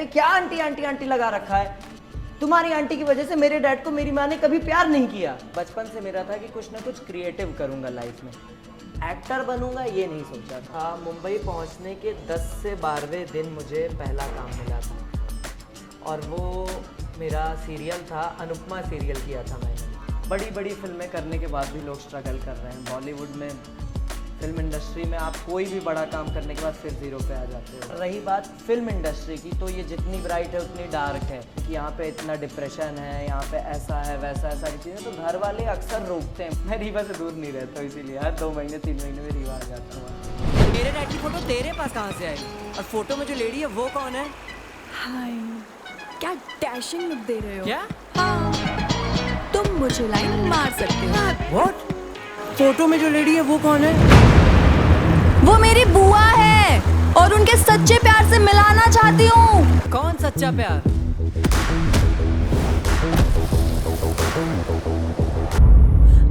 अरे क्या aunty aunty aunty लगा रखा है, तुम्हारी आंटी की वजह से मेरे डैड को मेरी माँ ने कभी प्यार नहीं किया। बचपन से मेरा था कि कुछ ना कुछ क्रिएटिव करूँगा लाइफ में, एक्टर बनूंगा ये नहीं सोचा था। मुंबई पहुंचने के 10 से 12वें दिन मुझे पहला काम मिला था और वो मेरा सीरियल था, अनुपमा सीरियल किया था मैंने। बड़ी बड़ी फिल्में करने के बाद भी लोग स्ट्रगल कर रहे हैं। बॉलीवुड में, फिल्म इंडस्ट्री में आप कोई भी बड़ा काम करने के बाद फिर जीरो पे आ जाते हो। रही बात फिल्म इंडस्ट्री की, तो ये जितनी ब्राइट है उतनी डार्क है कि यहाँ पे इतना डिप्रेशन है, यहाँ पे ऐसा है वैसा है, सारी चीज़ें। तो घर वाले अक्सर रोकते हैं। मैं रीवा से दूर नहीं रहता हूँ, इसीलिए हर 2 महीने 3 महीने में रीवा आ जाता हूँ। मेरे डैड की फोटो तेरे पास कहाँ से आई? और फोटो में जो लेडी है वो कौन है? हाय, क्या डैशिंग लुक दे रहे हो। क्या? हाँ, तुम मुझे लाइन मार सकते हो। व्हाट? फोटो में जो लेडी है वो कौन है? वो मेरी बुआ है और उनके सच्चे प्यार से मिलाना चाहती हूँ। कौन सच्चा प्यार?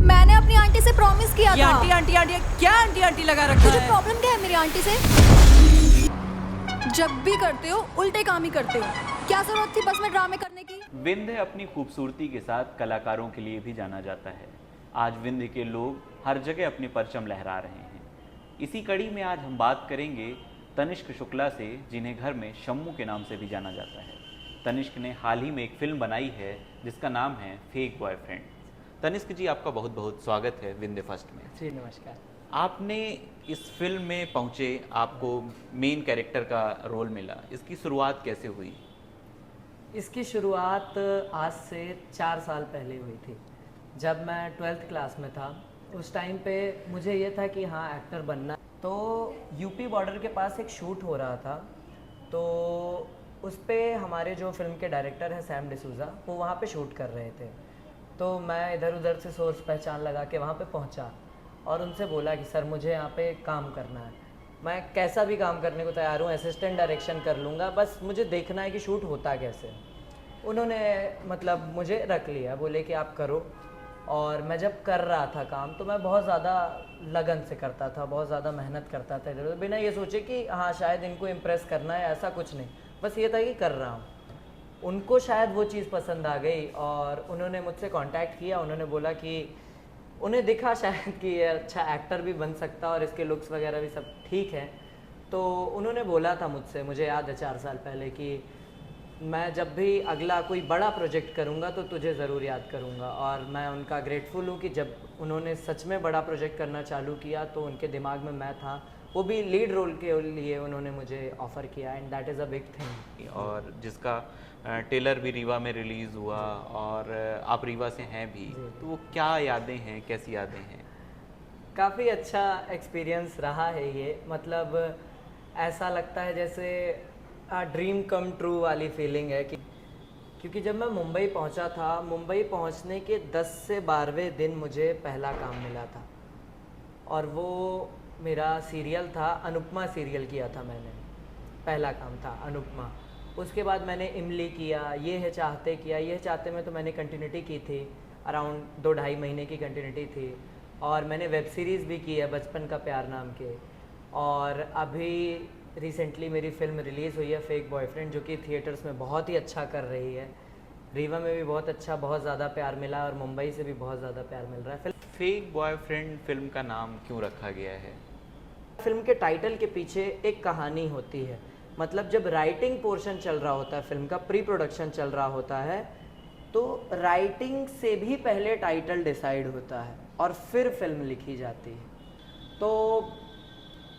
मैंने अपनी आंटी से प्रॉमिस किया ये था। आंटी आंटी आंटी क्या आंटी आंटी लगा रखा तुझे है? प्रॉब्लम क्या है मेरी आंटी से? जब भी करते हो उल्टे काम ही करते हो। क्या जरूरत थी बस में ड्रामे करने की? विंध्य अपनी खूबसूरती के साथ कलाकारों के लिए भी जाना जाता है। आज विंध्य के लोग हर जगह अपने परचम लहरा रहे हैं। इसी कड़ी में आज हम बात करेंगे तनिष्क शुक्ला से, जिन्हें घर में शम्मू के नाम से भी जाना जाता है। तनिष्क ने हाल ही में एक फिल्म बनाई है जिसका नाम है फेक बॉयफ्रेंड। तनिष्क जी, आपका बहुत बहुत स्वागत है विंध्य फर्स्ट में। जी नमस्कार। आपने इस फिल्म में पहुँचे, आपको मेन कैरेक्टर का रोल मिला, इसकी शुरुआत कैसे हुई? इसकी शुरुआत आज से 4 साल पहले हुई थी, जब मैं 12th क्लास में था। उस टाइम पे मुझे ये था कि हाँ एक्टर बनना। तो यूपी बॉर्डर के पास एक शूट हो रहा था, तो उस पे हमारे जो फिल्म के डायरेक्टर हैं सैम डिसूजा, वो वहाँ पे शूट कर रहे थे। तो मैं इधर उधर से सोर्स पहचान लगा के वहाँ पे पहुँचा और उनसे बोला कि सर मुझे यहाँ पे काम करना है, मैं कैसा भी काम करने को तैयार हूँ, असिस्टेंट डायरेक्शन कर लूँगा, बस मुझे देखना है कि शूट होता कैसे। उन्होंने मतलब मुझे रख लिया, बोले कि आप करो। और मैं जब कर रहा था काम तो मैं बहुत ज़्यादा लगन से करता था, बहुत ज़्यादा मेहनत करता था इधर उधर, बिना ये सोचे कि हाँ शायद इनको इम्प्रेस करना है, ऐसा कुछ नहीं, बस ये था कि कर रहा हूँ। उनको शायद वो चीज़ पसंद आ गई और उन्होंने मुझसे कांटेक्ट किया। उन्होंने बोला कि उन्हें दिखा शायद कि ये अच्छा एक्टर भी बन सकता और इसके लुक्स वगैरह भी सब ठीक है। तो उन्होंने बोला था मुझसे, मुझे याद है 4 साल पहले, कि मैं जब भी अगला कोई बड़ा प्रोजेक्ट करूंगा तो तुझे ज़रूर याद करूंगा। और मैं उनका ग्रेटफुल हूँ कि जब उन्होंने सच में बड़ा प्रोजेक्ट करना चालू किया तो उनके दिमाग में मैं था, वो भी लीड रोल के लिए उन्होंने मुझे ऑफ़र किया, and that is a big thing. और जिसका ट्रेलर भी रीवा में रिलीज़ हुआ और आप रीवा से हैं भी, तो वो क्या यादें हैं, कैसी यादें हैं? काफ़ी अच्छा एक्सपीरियंस रहा है ये। मतलब ऐसा लगता है जैसे ड्रीम कम ट्रू वाली फीलिंग है कि, क्योंकि जब मैं मुंबई पहुंचा था, मुंबई पहुंचने के 10 से 12वें दिन मुझे पहला काम मिला था और वो मेरा सीरियल था, अनुपमा सीरियल किया था मैंने। पहला काम था अनुपमा। उसके बाद मैंने इमली किया, ये है चाहते किया। ये है चाहते में तो मैंने कंटिन्यूटी की थी, अराउंड 2-2.5 महीने की कंटिन्यूटी थी। और मैंने वेब सीरीज़ भी की है, बचपन का प्यार नाम के। और अभी रिसेंटली मेरी फिल्म रिलीज़ हुई है फेक बॉयफ्रेंड, जो कि थिएटर्स में बहुत ही अच्छा कर रही है। रीवा में भी बहुत अच्छा, बहुत ज़्यादा प्यार मिला और मुंबई से भी बहुत ज़्यादा प्यार मिल रहा है। फेक बॉयफ्रेंड फिल्म का नाम क्यों रखा गया है? फिल्म के टाइटल के पीछे एक कहानी होती है। मतलब जब राइटिंग पोर्शन चल रहा होता है, फिल्म का प्री प्रोडक्शन चल रहा होता है, तो राइटिंग से भी पहले टाइटल डिसाइड होता है और फिर फिल्म लिखी जाती है। तो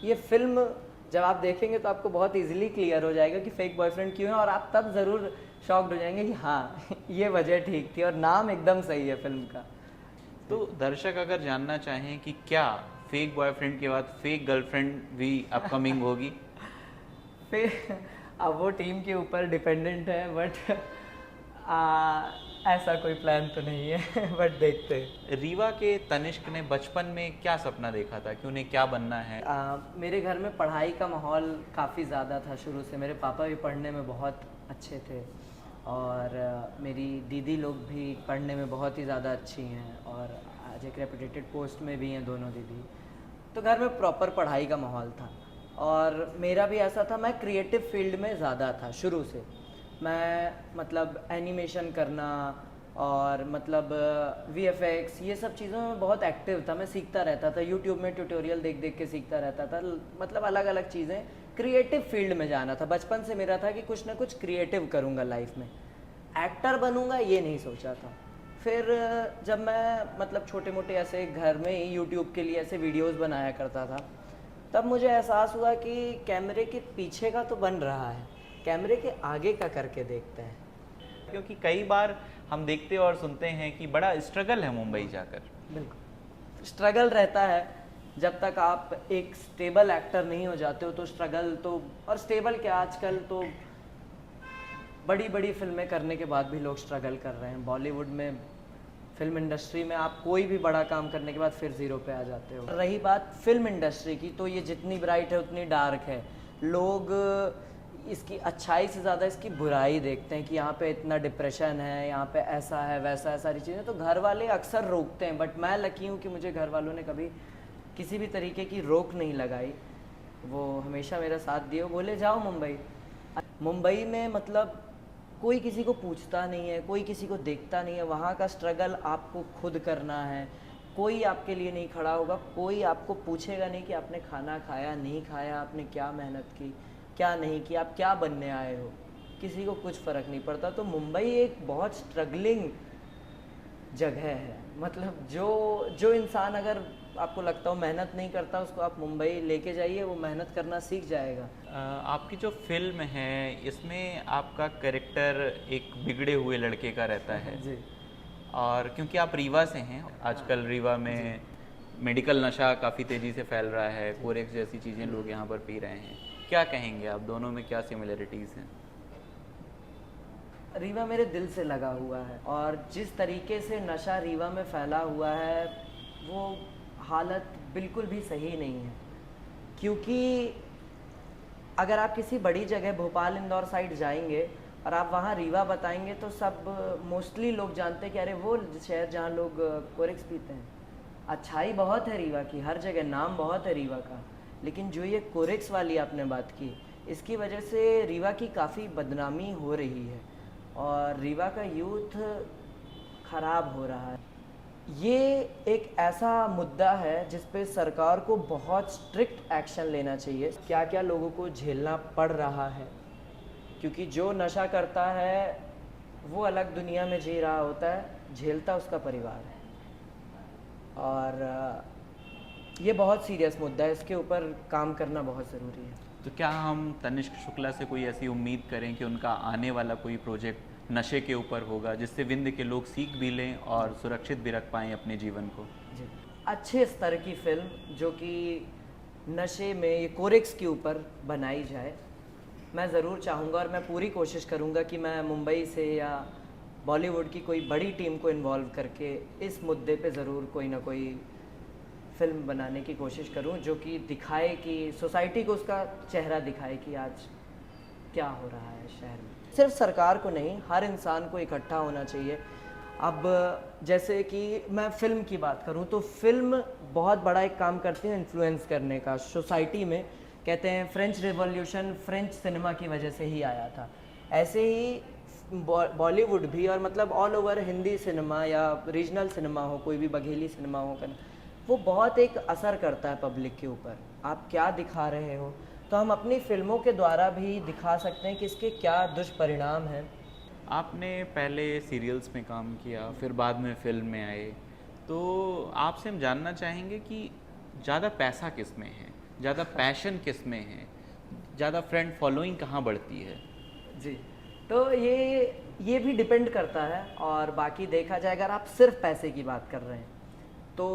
ये फिल्म जब आप देखेंगे तो आपको बहुत इजीली क्लियर हो जाएगा कि फेक बॉयफ्रेंड क्यों है, और आप तब ज़रूर शॉक्ड हो जाएंगे कि हाँ ये वजह ठीक थी और नाम एकदम सही है फिल्म का। तो दर्शक अगर जानना चाहें कि क्या फेक बॉयफ्रेंड के बाद फेक गर्लफ्रेंड भी अपकमिंग होगी? फिर अब वो टीम के ऊपर डिपेंडेंट है, बट ऐसा कोई प्लान तो नहीं है बट देखते हैं। रीवा के तनिष्क ने बचपन में क्या सपना देखा था कि उन्हें क्या बनना है? मेरे घर में पढ़ाई का माहौल काफ़ी ज़्यादा था शुरू से। मेरे पापा भी पढ़ने में बहुत अच्छे थे और मेरी दीदी लोग भी पढ़ने में बहुत ही ज़्यादा अच्छी हैं और आज एक रेपुटेटेड पोस्ट में भी हैं दोनों दीदी। तो घर में प्रॉपर पढ़ाई का माहौल था और मेरा भी ऐसा था, मैं क्रिएटिव फील्ड में ज़्यादा था शुरू से। मैं मतलब एनिमेशन करना और मतलब VFX ये सब चीज़ों में बहुत एक्टिव था। मैं सीखता रहता था, यूट्यूब में ट्यूटोरियल देख देख के सीखता रहता था। मतलब अलग अलग चीज़ें, क्रिएटिव फील्ड में जाना था। बचपन से मेरा था कि कुछ ना कुछ क्रिएटिव करूँगा लाइफ में, एक्टर बनूँगा ये नहीं सोचा था। फिर जब मैं मतलब छोटे मोटे ऐसे घर में ही यूट्यूब के लिए ऐसे वीडियोस बनाया करता था, तब मुझे एहसास हुआ कि कैमरे के पीछे का तो बन रहा है, कैमरे के आगे का करके देखते हैं। क्योंकि कई बार हम देखते और सुनते हैं कि बड़ा स्ट्रगल है मुंबई जाकर। बिल्कुल स्ट्रगल रहता है, जब तक आप एक स्टेबल एक्टर नहीं हो जाते हो तो स्ट्रगल तो, और स्टेबल क्या, आजकल तो बड़ी बड़ी फिल्में करने के बाद भी लोग स्ट्रगल कर रहे हैं। बॉलीवुड में फिल्म इंडस्ट्री में आप कोई भी बड़ा काम करने के बाद फिर ज़ीरो पे आ जाते हो। रही बात फिल्म इंडस्ट्री की, तो ये जितनी ब्राइट है उतनी डार्क है। लोग इसकी अच्छाई से ज़्यादा इसकी बुराई देखते हैं कि यहाँ पे इतना डिप्रेशन है, यहाँ पे ऐसा है वैसा है, सारी चीज़ें तो घर वाले अक्सर रोकते हैं। बट मैं लकी हूँ कि मुझे घर वालों ने कभी किसी भी तरीके की रोक नहीं लगाई। वो हमेशा मेरा साथ दिए, वो बोले जाओ मुंबई। मुंबई में मतलब कोई किसी को पूछता नहीं है, कोई किसी को देखता नहीं है। वहाँ का स्ट्रगल आपको खुद करना है, कोई आपके लिए नहीं खड़ा होगा, कोई आपको पूछेगा नहीं कि आपने खाना खाया नहीं खाया, आपने क्या मेहनत की क्या नहीं की, आप क्या बनने आए हो, किसी को कुछ फ़र्क नहीं पड़ता। तो मुंबई एक बहुत स्ट्रगलिंग जगह है। मतलब जो इंसान अगर आपको लगता हो मेहनत नहीं करता, उसको आप मुंबई लेके जाइए, वो मेहनत करना सीख जाएगा। आपकी जो फिल्म है इसमें आपका कैरेक्टर एक बिगड़े हुए लड़के का रहता है जी। और क्योंकि आप रीवा से हैं, आजकल रीवा में मेडिकल नशा काफ़ी तेज़ी से फैल रहा है, कोरेक्स जैसी चीज़ें लोग यहाँ पर पी रहे हैं, क्या कहेंगे आप, दोनों में क्या सिमिलरिटीज़ हैं? रीवा मेरे दिल से लगा हुआ है और जिस तरीके से नशा रीवा में फैला हुआ है वो हालत बिल्कुल भी सही नहीं है। क्योंकि अगर आप किसी बड़ी जगह भोपाल इंदौर साइड जाएंगे और आप वहाँ रीवा बताएंगे तो सब मोस्टली लोग जानते हैं कि अरे वो शहर जहाँ लोग कोरेक्स पीते हैं। अच्छाई बहुत है रीवा की, हर जगह नाम बहुत है रीवा का, लेकिन जो ये कोरेक्स वाली आपने बात की, इसकी वजह से रीवा की काफ़ी बदनामी हो रही है और रीवा का यूथ खराब हो रहा है। ये एक ऐसा मुद्दा है जिस पे सरकार को बहुत स्ट्रिक्ट एक्शन लेना चाहिए। क्या क्या लोगों को झेलना पड़ रहा है, क्योंकि जो नशा करता है वो अलग दुनिया में जी रहा होता है, झेलता उसका परिवार है। और ये बहुत सीरियस मुद्दा है, इसके ऊपर काम करना बहुत ज़रूरी है। तो क्या हम तनिष्क शुक्ला से कोई ऐसी उम्मीद करें कि उनका आने वाला कोई प्रोजेक्ट नशे के ऊपर होगा जिससे विंध्य के लोग सीख भी लें और सुरक्षित भी रख पाएँ अपने जीवन को? जी, अच्छे स्तर की फिल्म जो कि नशे में ये कोरेक्स के ऊपर बनाई जाए, मैं ज़रूर चाहूँगा और मैं पूरी कोशिश करूँगा कि मैं मुंबई से या बॉलीवुड की कोई बड़ी टीम को इन्वॉल्व करके इस मुद्दे पे ज़रूर कोई ना कोई फिल्म बनाने की कोशिश करूं जो कि दिखाए कि सोसाइटी को उसका चेहरा दिखाए कि आज क्या हो रहा है शहर में। सिर्फ सरकार को नहीं, हर इंसान को इकट्ठा होना चाहिए। अब जैसे कि मैं फ़िल्म की बात करूं तो फिल्म बहुत बड़ा एक काम करती है इन्फ्लुएंस करने का सोसाइटी में। कहते हैं फ्रेंच रिवॉल्यूशन फ्रेंच सिनेमा की वजह से ही आया था, ऐसे ही बॉलीवुड भी, और मतलब ऑल ओवर हिंदी सिनेमा या रीजनल सिनेमा हो, कोई भी बघेली सिनेमा हो, वो बहुत एक असर करता है पब्लिक के ऊपर। आप क्या दिखा रहे हो, तो हम अपनी फिल्मों के द्वारा भी दिखा सकते हैं कि इसके क्या दुष्परिणाम हैं। आपने पहले सीरियल्स में काम किया, फिर बाद में फिल्म में आए, तो आपसे हम जानना चाहेंगे कि ज़्यादा पैसा किस में है, ज़्यादा पैशन किस में है, ज़्यादा फ्रेंड फॉलोइंग कहाँ बढ़ती है? जी, तो ये भी डिपेंड करता है। और बाकी देखा जाए, अगर आप सिर्फ पैसे की बात कर रहे हैं तो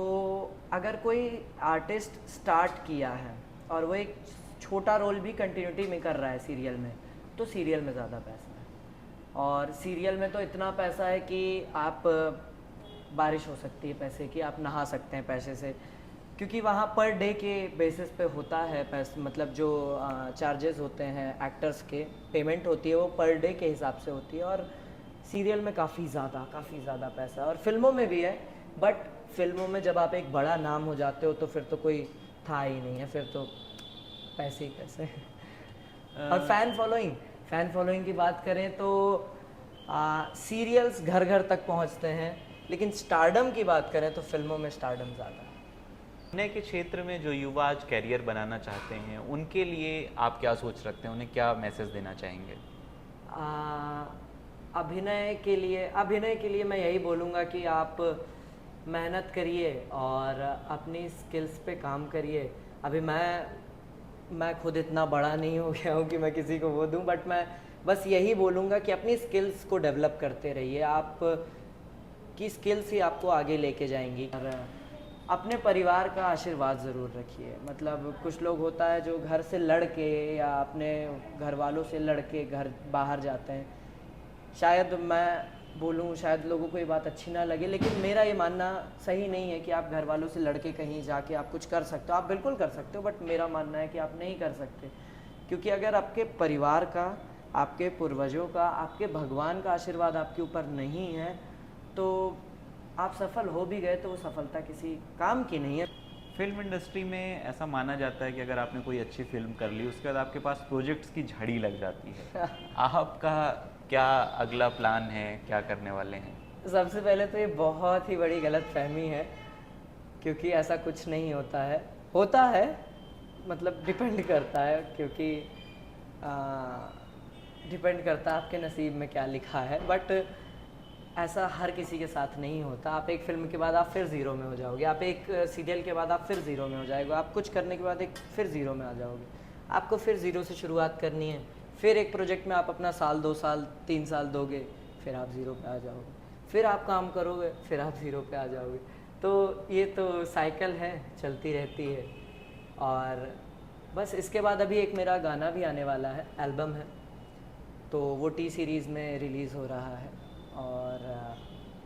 अगर कोई आर्टिस्ट स्टार्ट किया है और वो एक छोटा रोल भी कंटिन्यूटी में कर रहा है सीरियल में, तो सीरियल में ज़्यादा पैसा है। और सीरियल में तो इतना पैसा है कि आप बारिश हो सकती है पैसे की, आप नहा सकते हैं पैसे से, क्योंकि वहाँ पर डे के बेसिस पे होता है पैसे, मतलब जो चार्जेस होते हैं एक्टर्स के, पेमेंट होती है वो पर डे के हिसाब से होती है। और सीरियल में काफ़ी ज़्यादा पैसा, और फिल्मों में भी है, बट फिल्मों में जब आप एक बड़ा नाम हो जाते हो तो फिर तो कोई था ही नहीं है, फिर तो पैसे ही पैसे। और फ़ैन फॉलोइंग की बात करें तो सीरियल्स घर घर तक पहुंचते हैं, लेकिन स्टारडम की बात करें तो फिल्मों में स्टारडम ज़्यादा है। अभिनय के क्षेत्र में जो युवा आज कैरियर बनाना चाहते हैं उनके लिए आप क्या सोच रखते हैं, उन्हें क्या मैसेज देना चाहेंगे? अभिनय के लिए मैं यही बोलूँगा कि आप मेहनत करिए और अपनी स्किल्स पे काम करिए। अभी मैं खुद इतना बड़ा नहीं हो गया हूँ कि मैं किसी को वो दूँ, बट मैं बस यही बोलूँगा कि अपनी स्किल्स को डेवलप करते रहिए। आप की स्किल्स ही आपको आगे लेके जाएंगी। और अपने परिवार का आशीर्वाद ज़रूर रखिए। मतलब कुछ लोग होता है जो घर से लड़ के या अपने घर वालों से लड़ के घर बाहर जाते हैं। शायद मैं बोलूँ, शायद लोगों को ये बात अच्छी ना लगे, लेकिन मेरा ये मानना सही नहीं है कि आप घर वालों से लड़ के कहीं जाके आप कुछ कर सकते हो। आप बिल्कुल कर सकते हो, बट मेरा मानना है कि आप नहीं कर सकते, क्योंकि अगर आपके परिवार का, आपके पूर्वजों का, आपके भगवान का आशीर्वाद आपके ऊपर नहीं है तो आप सफल हो भी गए तो वो सफलता किसी काम की नहीं है। फिल्म इंडस्ट्री में ऐसा माना जाता है कि अगर आपने कोई अच्छी फिल्म कर ली उसके बाद आपके पास प्रोजेक्ट्स की झड़ी लग जाती है। आपका क्या अगला प्लान है, क्या करने वाले हैं? सबसे पहले तो ये बहुत ही बड़ी गलतफहमी है, क्योंकि ऐसा कुछ नहीं होता है। होता है, मतलब डिपेंड करता है, क्योंकि डिपेंड करता है आपके नसीब में क्या लिखा है, बट ऐसा हर किसी के साथ नहीं होता। आप एक फिल्म के बाद आप फिर ज़ीरो में हो जाओगे, आप एक सीरियल के बाद आप फिर ज़ीरो में हो जाएगा, आप कुछ करने के बाद एक फिर ज़ीरो में आ जाओगे। आपको फिर ज़ीरो से शुरुआत करनी है, फिर एक प्रोजेक्ट में आप अपना साल, 2 साल, 3 साल दोगे, फिर आप ज़ीरो पे आ जाओगे, फिर आप काम करोगे, फिर आप ज़ीरो पे आ जाओगे। तो ये तो साइकिल है, चलती रहती है। और बस इसके बाद अभी एक मेरा गाना भी आने वाला है, एल्बम है, तो वो टी सीरीज़ में रिलीज़ हो रहा है और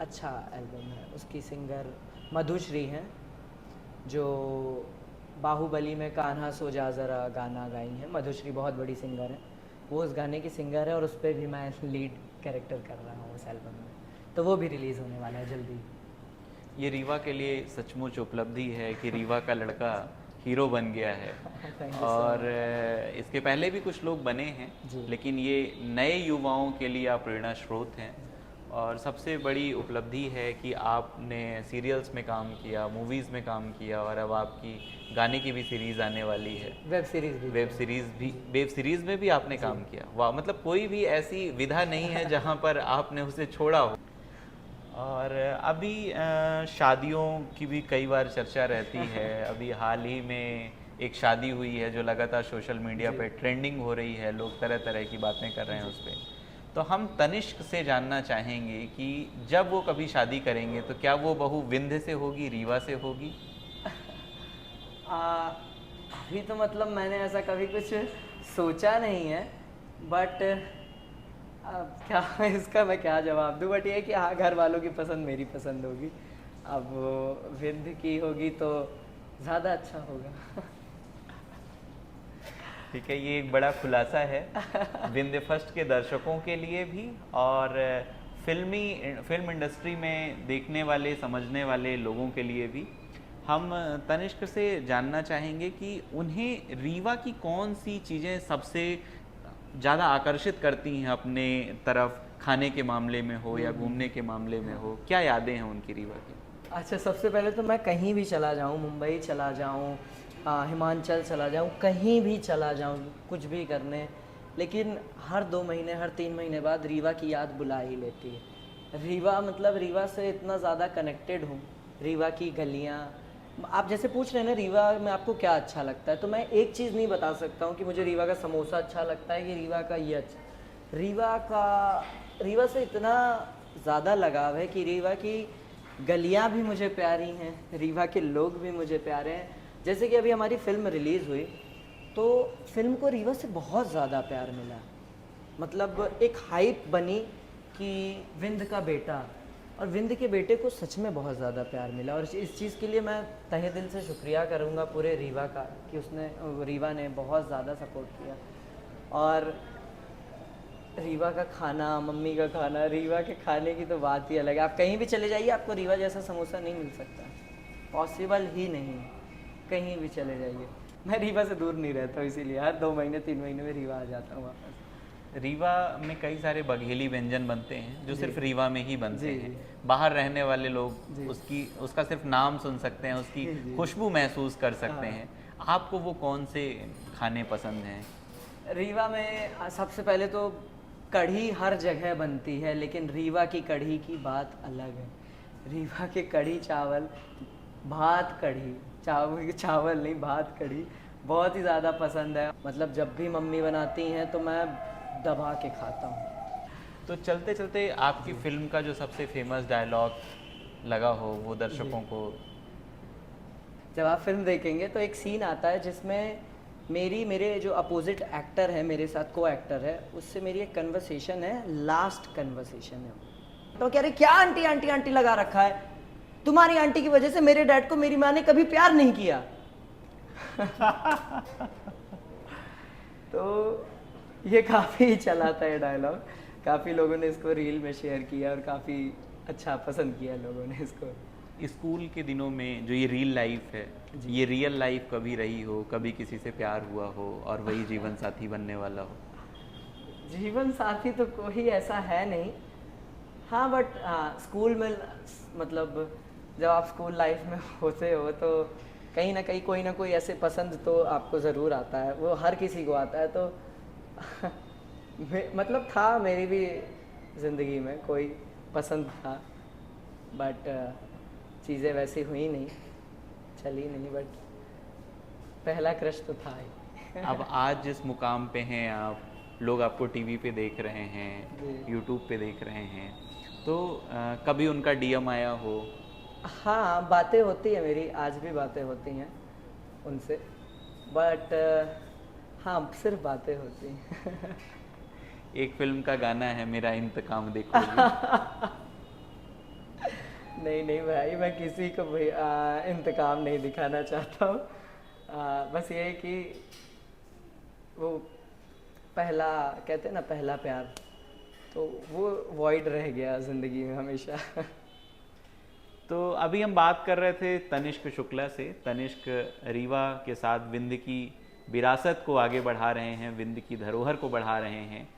अच्छा एल्बम है। उसकी सिंगर मधुश्री हैं, जो बाहुबली में कान्हा सो जा ज़रा गाना गाई हैं। मधुश्री बहुत बड़ी सिंगर है, वो उस गाने की सिंगर है और उस पर भी मैं लीड कैरेक्टर कर रहा हूँ उस एल्बम में, तो वो भी रिलीज़ होने वाला है जल्दी। ये रीवा के लिए सचमुच उपलब्धि है कि रीवा का लड़का हीरो बन गया है। और इसके पहले भी कुछ लोग बने हैं, लेकिन ये नए युवाओं के लिए आप प्रेरणा स्रोत हैं। और सबसे बड़ी उपलब्धि है कि आपने सीरियल्स में काम किया, मूवीज़ में काम किया और अब आपकी गाने की भी सीरीज़ आने वाली है, वेब सीरीज़ में भी आपने काम किया। वाह, मतलब कोई भी ऐसी विधा नहीं है जहाँ पर आपने उसे छोड़ा हो। और अभी शादियों की भी कई बार चर्चा रहती है। अभी हाल ही में एक शादी हुई है जो लगातार सोशल मीडिया पे ट्रेंडिंग हो रही है, लोग तरह तरह की बातें कर रहे हैं उस पर। तो हम तनिष्क से जानना चाहेंगे कि जब वो कभी शादी करेंगे तो क्या वो बहू विंध्य से होगी, रीवा से होगी? अभी तो मतलब मैंने ऐसा कभी कुछ सोचा नहीं है, बट अब क्या इसका मैं क्या जवाब दूँ। बट ये कि हाँ, घर वालों की पसंद मेरी पसंद होगी। अब वो विंध्य की होगी तो ज़्यादा अच्छा होगा। ठीक है, ये एक बड़ा खुलासा है विंध्य फर्स्ट के दर्शकों के लिए भी और फिल्म इंडस्ट्री में देखने वाले, समझने वाले लोगों के लिए भी। हम तनिष्क से जानना चाहेंगे कि उन्हें रीवा की कौन सी चीज़ें सबसे ज़्यादा आकर्षित करती हैं अपने तरफ, खाने के मामले में हो या घूमने के मामले में हो, क्या यादें हैं उनकी रीवा की? अच्छा, सबसे पहले तो मैं कहीं भी चला जाऊँ, मुंबई चला जाऊँ, हिमाचल चला जाऊँ, कहीं भी चला जाऊँ कुछ भी करने, लेकिन हर 2 महीने, हर 3 महीने बाद रीवा की याद बुला ही लेती है। रीवा, मतलब रीवा से इतना ज़्यादा कनेक्टेड हूँ। रीवा की गलियाँ, आप जैसे पूछ रहे हैं ना रीवा में आपको क्या अच्छा लगता है, तो मैं एक चीज़ नहीं बता सकता हूँ कि मुझे रीवा का समोसा अच्छा लगता है कि रीवा का ये अच्छा। रीवा से इतना ज़्यादा लगाव है कि रीवा की गलियाँ भी मुझे प्यारी हैं, रीवा के लोग भी मुझे प्यारे हैं। जैसे कि अभी हमारी फ़िल्म रिलीज़ हुई तो फिल्म को रीवा से बहुत ज़्यादा प्यार मिला। मतलब एक हाइप बनी कि विंध्य का बेटा, और विंध्य के बेटे को सच में बहुत ज़्यादा प्यार मिला। और इस चीज़ के लिए मैं तहे दिल से शुक्रिया करूँगा पूरे रीवा का कि रीवा ने बहुत ज़्यादा सपोर्ट किया। और रीवा का खाना, मम्मी का खाना, रीवा के खाने की तो बात ही अलग है। आप कहीं भी चले जाइए, आपको रीवा जैसा समोसा नहीं मिल सकता, पॉसिबल ही नहीं। कहीं भी चले जाइए, मैं रीवा से दूर नहीं रहता हूँ, इसीलिए हर 2 महीने 3 महीने में रीवा आ जाता हूँ वापस। रीवा में कई सारे बघेली व्यंजन बनते हैं जो सिर्फ रीवा में ही बनते जी, हैं। बाहर रहने वाले लोग उसका सिर्फ नाम सुन सकते हैं, उसकी खुशबू महसूस कर सकते हैं। आपको वो कौन से खाने पसंद हैं? रीवा में सबसे पहले तो कढ़ी हर जगह बनती है, लेकिन रीवा की कढ़ी की बात अलग है। रीवा के कढ़ी चावल, भात कढ़ी, चावल नहीं भात कढ़ी बहुत ही ज़्यादा पसंद है। मतलब जब भी मम्मी बनाती हैं तो मैं दबा के खाता हूँ। तो चलते चलते आपकी फिल्म का जो सबसे फेमस डायलॉग लगा हो वो दर्शकों को। जब आप फिल्म देखेंगे तो एक सीन आता है जिसमें मेरे जो अपोजिट एक्टर है, मेरे साथ को एक्टर है, उससे मेरी एक कन्वर्सेशन है, लास्ट कन्वर्सेशन है। तो कह रहे क्या आंटी आंटी आंटी लगा रखा है, तुम्हारी आंटी की वजह से मेरे डैड को मेरी माँ ने कभी प्यार नहीं किया। तो ये काफ़ी चला था ये डायलॉग, काफ़ी लोगों ने इसको रील में शेयर किया और काफ़ी अच्छा पसंद किया लोगों ने इसको। स्कूल के दिनों में जो ये रियल लाइफ है, ये रियल लाइफ कभी रही हो, कभी किसी से प्यार हुआ हो और वही जीवन साथी बनने वाला हो? जीवन साथी तो कोई ऐसा है नहीं, हाँ बट स्कूल में मतलब जब आप स्कूल लाइफ में होते हो तो कहीं ना कहीं कोई ना कोई ऐसे पसंद तो आपको ज़रूर आता है, वो हर किसी को आता है। तो मतलब था मेरी भी ज़िंदगी में कोई पसंद था, बट चीज़ें वैसी हुई नहीं, चली नहीं, बट पहला क्रश तो था ही। अब आज जिस मुकाम पे हैं आप, लोग आपको टीवी पे देख रहे हैं, यूट्यूब पे देख रहे हैं, तो कभी उनका डीएम आया हो? हाँ, बातें होती है मेरी, आज भी बातें होती हैं उनसे, बट हाँ सिर्फ बातें होती हैं। एक फिल्म का गाना है मेरा इंतकाम देखो। नहीं नहीं भाई, मैं किसी को भी इंतकाम नहीं दिखाना चाहता हूँ। बस ये है कि वो पहला कहते हैं ना, पहला प्यार, तो वो वॉइड रह गया ज़िंदगी में हमेशा। तो अभी हम बात कर रहे थे तनिष्क शुक्ला से। तनिष्क रीवा के साथ विंध्य की विरासत को आगे बढ़ा रहे हैं, विंध्य की धरोहर को बढ़ा रहे हैं,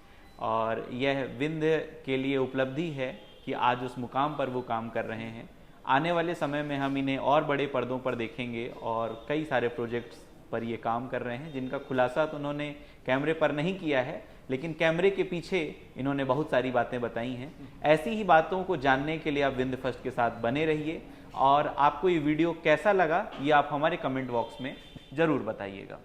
और यह विंध्य के लिए उपलब्धि है कि आज उस मुकाम पर वो काम कर रहे हैं। आने वाले समय में हम इन्हें और बड़े पर्दों पर देखेंगे और कई सारे प्रोजेक्ट्स पर ये काम कर रहे हैं जिनका खुलासा तो उन्होंने कैमरे पर नहीं किया है, लेकिन कैमरे के पीछे इन्होंने बहुत सारी बातें बताई हैं। ऐसी ही बातों को जानने के लिए आप विंध्य फर्स्ट के साथ बने रहिए, और आपको ये वीडियो कैसा लगा ये आप हमारे कमेंट बॉक्स में ज़रूर बताइएगा।